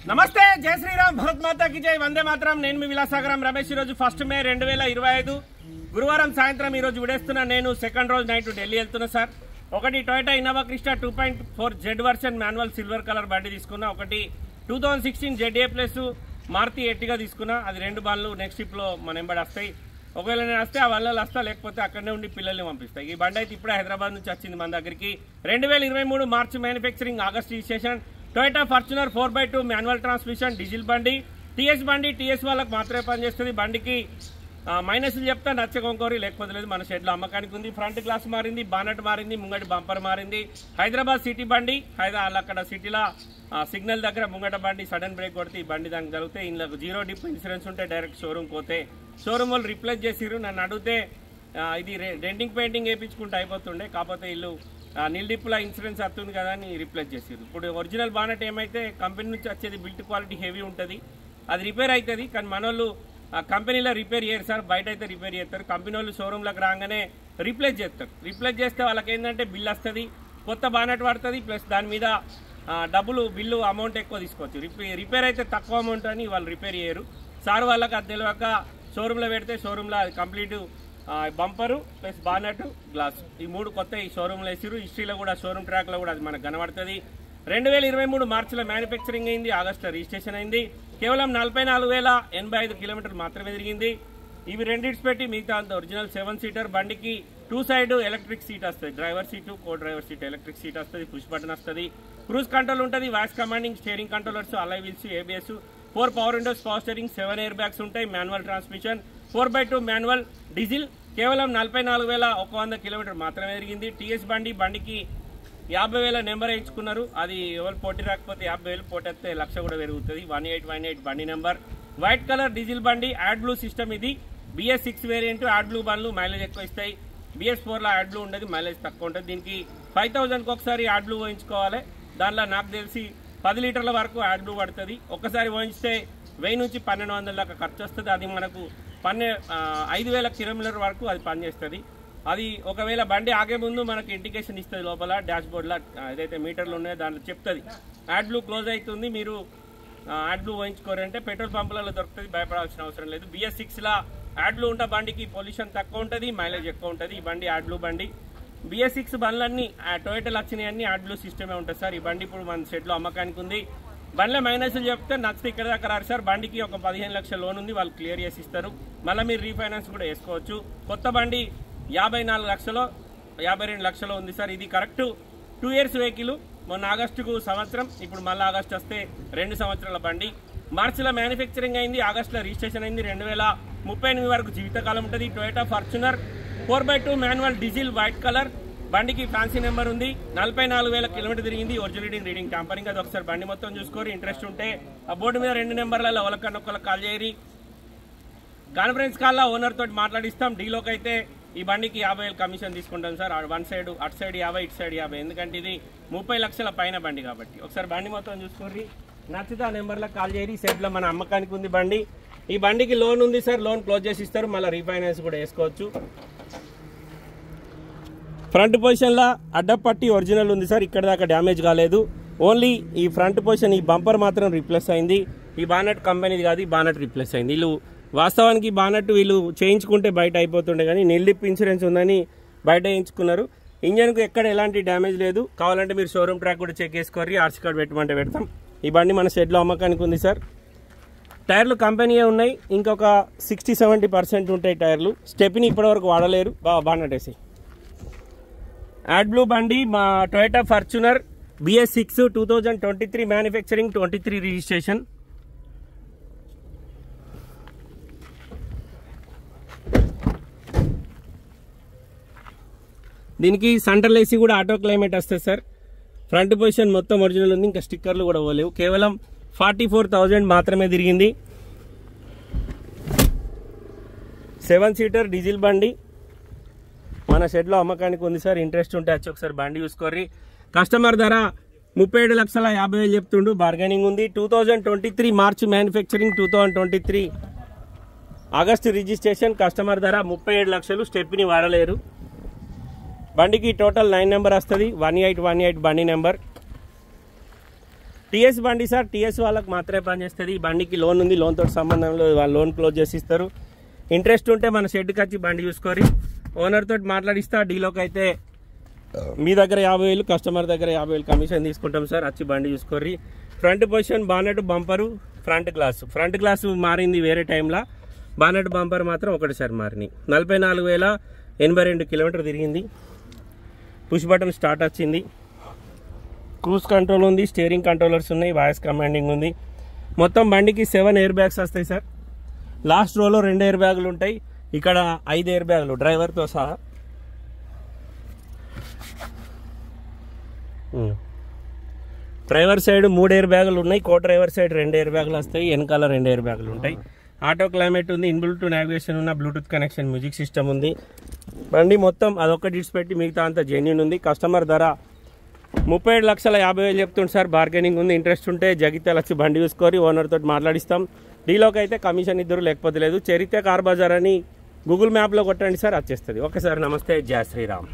నమస్తే, జై శ్రీరామ్, భరత్ మాతా కి జై, వందే మాతరం. నేను మీ విలాసాగరం రమేష్. ఈరోజు 1 మే 2025 గురువారం సాయంత్రం ఈరోజు విడేస్తున్నా. నేను సెకండ్ రోజు నైట్ ఢిల్లీ వెళ్తున్నా సార్. ఒకటి Toyota Innova Crysta 2.4 Z version manual silver colour బండి తీసుకున్నా. ఒకటి 2016 ZA ప్లస్ మారుతి ఎట్టిగా తీసుకున్నా. అది 2 బండ్లు నెక్స్ట్ ట్రిప్లో మన ఎంబడి వస్తాయి. ఒకవేళ నేను వస్తే ఆ వల్ల వస్తా, లేకపోతే అక్కడనే ఉండి పిల్లల్ని పంపిస్తాయి. ఈ బండి అయితే ఇప్పుడే హైదరాబాద్ నుంచి వచ్చింది మన దగ్గరికి. 2023 మార్చి manufacturing, August registration. Toyota Fortuner 4x2 manual transmission diesel బండి. టీఎస్ బండి, టీఎస్ వాళ్ళకి మాత్రమే పనిచేస్తుంది. బండికి మైనస్లు చెప్తా, నచ్చకొంకోరి, లేకపోతే లేదు. మన షెడ్లో అమ్మకానికి ఉంది. ఫ్రంట్ గ్లాస్ మారింది, బానట్ మారింది, ముంగటి బంపర్ మారింది. హైదరాబాద్ సిటీ బండి. అక్కడ సిటీలో సిగ్నల్ దగ్గర ముంగట బండి సడన్ బ్రేక్ కొడితే ఈ బండి దానికి జరిగితే ఇందులో 0 డిప్ ఇన్సూరెన్స్ ఉంటే డైరెక్ట్ షోరూమ్ పోతే షోరూమ్ వాళ్ళు రిప్లేస్ చేసిర్రు. నన్ను అడిగితే ఇది డెంటింగ్ పెయింటింగ్ వేయించుకుంటే అయిపోతుండే, కాకపోతే వీళ్ళు నిల్ డిప్లో ఇన్సూరెన్స్ వస్తుంది కదా అని రిప్లేస్ చేసిర్రు. ఇప్పుడు ఒరిజినల్ బానట్ ఏమైతే కంపెనీ నుంచి వచ్చేది బిల్ట్ క్వాలిటీ హెవీ ఉంటుంది, అది రిపేర్ అవుతుంది. కానీ మన వాళ్ళు కంపెనీలో రిపేర్ చేయరు సార్, బయట అయితే రిపేర్ చేస్తారు. కంపెనీ వాళ్ళు షోరూమ్లకు రాగానే రిప్లేస్ చేస్తారు. రిప్లేస్ చేస్తే వాళ్ళకి ఏంటంటే బిల్ వస్తుంది, కొత్త బానట్ పడుతుంది, ప్లస్ దాని మీద డబ్బులు బిల్లు అమౌంట్ ఎక్కువ తీసుకోవచ్చు. రిపేర్ అయితే తక్కువ అమౌంట్ అని వాళ్ళు రిపేర్ చేయరు. సార్ వాళ్ళకి అది తెలియక షోరూంలో పెడితే షోరూంలో అది complete bumper plus bonnet glass ఈ 3 కొత్త ఈ షోరూంలో వేసిరు. హిస్టరీలో కూడా షోరూమ్ ట్రాక్లో కూడా అది మనకు కనబడుతుంది. 2023 మార్చిలో మ్యానుఫ్యాక్చరింగ్ అయింది, ఆగస్టులో రిజిస్ట్రేషన్ అయింది. కేవలం 44,085 కిలోమీటర్లు మాత్రమే తిరిగింది. ఇవి రెండిట్స్ పెట్టి మిగతా అంత ఒరిజినల్ 7 సీటర్ బండికి 2 సైడ్ ఎలక్ట్రిక్ సీట్ వస్తుంది. Driver seat, co driver seat electric seat వస్తుంది. పుష్ బటన్ వస్తుంది, క్రూజ్ కంట్రోల్ ఉంటుంది, voice commanding, steering controllers, alloy wheels, ABS, 4 power windows, power steering, 7 air bags ఉంటాయి. Manual transmission 4x2 manual diesel. కేవలం 44,100 kilometre మాత్రమే తిరిగింది. TS బండికి 50,000 number వేయించుకున్నారు. అది ఎవరు పోటీ రాకపోతే 50,000 పోటీ వస్తే 1,00,000 కూడా పెరుగుతుంది. 1818 బండి నెంబర్. వైట్ కలర్ డీజిల్ బండి, యాడ్ బ్లూ సిస్టమ్. ఇది BS6 వేరియంట్. యాడ్ బ్లూ బండ్లు మైలేజ్ ఎక్కువ ఇస్తాయి. BS4లో యాడ్ బ్లూ ఉండదు, మైలేజ్ తక్కువ ఉంటుంది. దీనికి 5,000కి ఒకసారి యాడ్ బ్లూ వేయించుకోవాలి. దానిలో నాకు తెలిసి 10 లీటర్ల వరకు యాడ్ బ్లూ పడుతుంది. ఒక్కసారి వేయించితే 1000 నుంచి 1,200 దాకా ఖర్చు వస్తుంది. అది మనకు 5,000 కిలోమీటర్ వరకు అది పనిచేస్తుంది. అది ఒకవేళ బండి ఆగే ముందు మనకు ఇండికేషన్ ఇస్తుంది లోపల డాష్ బోర్డ్లో, ఏదైతే మీటర్లు ఉన్నాయో దాంట్లో చెప్తుంది యాడ్ బ్లూ క్లోజ్ అవుతుంది, మీరు యాడ్ బ్లూ వేయించుకోరంటే. పెట్రోల్ పంపులలో దొరుకుతుంది, భయపడాల్సిన అవసరం లేదు. BS6లో యాడ్ బ్లూ ఉంటే బండికి పొల్యూషన్ తక్కువ ఉంటుంది, మైలేజ్ ఎక్కువ ఉంటుంది. ఈ బండి యాడ్ బ్లూ బండి. BS6 బండ్లన్నీ టొయోటాలు వచ్చినాయన్నీ యాడ్ బ్లూ సిస్టమే ఉంటుంది సార్. ఈ బండి ఇప్పుడు మన సెట్లో అమ్మకానికి ఉంది. బండ్ల మైనస్లు చెప్తే నచ్చితే ఇక్కడ దాకా రారు సార్. బండికి ఒక 15 లక్షల లోన్ ఉంది, వాళ్ళు క్లియర్ చేసి ఇస్తారు. మళ్ళీ మీరు రీఫైనాన్స్ కూడా వేసుకోవచ్చు. కొత్త బండి 54 లక్షలు, 52 లక్షలు ఉంది సార్. ఇది కరెక్ట్ 2 ఇయర్స్ వెహికల్. మొన్న ఆగస్టుకు సంవత్సరం, ఇప్పుడు మళ్ళీ ఆగస్టు వస్తే 2 సంవత్సరాల బండి. మార్చిలో మ్యానుఫ్యాక్చరింగ్ అయింది, ఆగస్టులో రిజిస్ట్రేషన్ అయింది. 2038 వరకు జీవితకాలం ఉంటుంది. Toyota Fortuner 4x2 manual diesel, white colour. బండికి ఫ్యాన్సీ నెంబర్ ఉంది. 44,000 కిలోమీటర్ తిరిగింది. Original reading tampering. అది ఒకసారి బండి మొత్తం చూసుకోరు. ఇంట్రెస్ట్ ఉంటే ఆ బోర్డు మీద 2 నెంబర్లలో ఒకళ్ళకి కాల్ చేయరి. కాన్ఫరెన్స్ కాల్లో ఓనర్ తోటి మాట్లాడిస్తాం. డీలోకి అయితే ఈ బండికి 50,000 కమిషన్ తీసుకుంటాం సార్. వన్ సైడ్, అటు సైడ్ 50, ఇటు సైడ్ 50. ఎందుకంటే ఇది 30 లక్షల పైన బండి కాబట్టి. ఒకసారి బండి మొత్తం చూసుకోర్రి. నచ్చితే ఆ నెంబర్లకు కాల్ చేయరి. సెట్లో మన అమ్మకానికి ఉంది బండి. ఈ బండికి లోన్ ఉంది సార్, లోన్ క్లోజ్ చేసి ఇస్తారు. మళ్ళీ రీఫైనాన్స్ కూడా వేసుకోవచ్చు. ఫ్రంట్ పొజిషన్లో అడ్డపట్టి ఒరిజినల్ ఉంది సార్, ఇక్కడ దాకా డ్యామేజ్ కాలేదు. ఓన్లీ ఈ ఫ్రంట్ పొజిషన్, ఈ బంపర్ మాత్రం రీప్లేస్ అయింది. ఈ బానట్ కంపెనీది కాదు, ఈ బానట్ రీప్లేస్ అయింది. వీళ్ళు వాస్తవానికి బానట్ వీళ్ళు చేయించుకుంటే బయట అయిపోతుండే, కానీ నిల్ డిప్ ఇన్సూరెన్స్ ఉందని బయట వేయించుకున్నారు. ఇంజన్కు ఎక్కడ ఎలాంటి డ్యామేజ్ లేదు. కావాలంటే మీరు షోరూమ్ ట్రాక్ కూడా చెక్ చేసుకోరి, RC కార్డ్ పెట్టమంటే పెడతాం. ఈ బండి మన షెడ్లో అమ్మకానికి ఉంది సార్. టైర్లు కంపెనీయే ఉన్నాయి, ఇంకొక 60-70% ఉంటాయి టైర్లు. స్టెప్ని ఇప్పటివరకు వాడలేరు. బానట్ వేసి యాడ్ బ్లూ బండి, మా Toyota Fortuner BS6 2023 manufacturing, 23 registration. దీనికి సెంట్రల్ AC కూడా ఆటో క్లైమేట్ వస్తుంది సార్. ఫ్రంట్ పొజిషన్ మొత్తం ఒరిజినల్ ఉంది, ఇంకా స్టిక్కర్లు కూడా పోలేవు. కేవలం 44,000 మాత్రమే తిరిగింది. 7 సీటర్ డీజిల్ బండి మన షెడ్లో అమ్మకానికి ఉంది సార్. ఇంట్రెస్ట్ ఉంటే వచ్చి ఒకసారి బండి చూసుకోర్రి. కస్టమర్ ధర 37,50,000 చెప్తుండు, బార్గెనింగ్ ఉంది. 2023 మార్చి మ్యానుఫ్యాక్చరింగ్, 2023 ఆగస్టు రిజిస్ట్రేషన్. కస్టమర్ ధర 37 లక్షలు. స్టెప్ని వాడలేరు. బండికి టోటల్ 9 నెంబర్ వస్తుంది, 1818 బండి నెంబర్. టీఎస్ బండి సార్, టీఎస్ వాళ్ళకి మాత్రమే పనిచేస్తుంది. ఈ బండికి లోన్ ఉంది, లోన్తో సంబంధంలో వాళ్ళు లోన్ క్లోజ్ చేసి ఇస్తారు. ఇంట్రెస్ట్ ఉంటే మన షెడ్కి వచ్చి బండి చూసుకొని ఓనర్ తోటి మాట్లాడిస్తా. డీలోకి అయితే మీ దగ్గర 50,000, కస్టమర్ దగ్గర 50,000 కమిషన్ తీసుకుంటాం సార్. వచ్చి బండి చూసుకోర్రి. Front position bonnet bumper, front glass మారింది వేరే టైంలో, బానెట్ బంపర్ మాత్రం ఒకటిసారి మారినాయి. 44,082 కిలోమీటర్ తిరిగింది. పుష్ బటన్ స్టార్ట్ వచ్చింది, క్రూజ్ కంట్రోల్ ఉంది, స్టీరింగ్ కంట్రోలర్స్ ఉన్నాయి, వాయిస్ కమాండింగ్ ఉంది. మొత్తం బండికి 7 ఎయిర్ బ్యాగ్స్ వస్తాయి సార్. లాస్ట్ రోలో 2 ఎయిర్ బ్యాగులు ఉంటాయి, ఇక్కడ 5 ఎయిర్ బ్యాగులు డ్రైవర్తో సహా. డ్రైవర్ సైడ్ 3 ఎయిర్ బ్యాగులు ఉన్నాయి, కో డ్రైవర్ సైడ్ 2 ఎయిర్ బ్యాగులు వస్తాయి, వెనకాల 2 ఎయిర్ బ్యాగులు ఉంటాయి. ఆటో క్లైమేట్ ఉంది, ఇన్బిల్ట్ నావిగేషన్ ఉన్న బ్లూటూత్ కనెక్షన్, మ్యూజిక్ సిస్టమ్ ఉంది. బండి మొత్తం అదొక్కటి ఇడిచిపెట్టి మిగతా అంతా జెన్యూన్ ఉంది. కస్టమర్ ధర 37,50,000 చెప్తుంది సార్. బార్గెనింగ్ ఉంది. ఇంట్రెస్ట్ ఉంటే జగిత్యాల వచ్చి బండి చూసుకొని ఓనర్ తోటి మాట్లాడిస్తాం. డీలోకి అయితే కమిషన్ ఇద్దరు, లేకపోతే లేదు. చరిత్ర కార్ బజార్ అని గూగుల్ మ్యాప్లో కొట్టండి సార్, వచ్చేస్తుంది. ఓకే సార్, నమస్తే, జై శ్రీరామ్.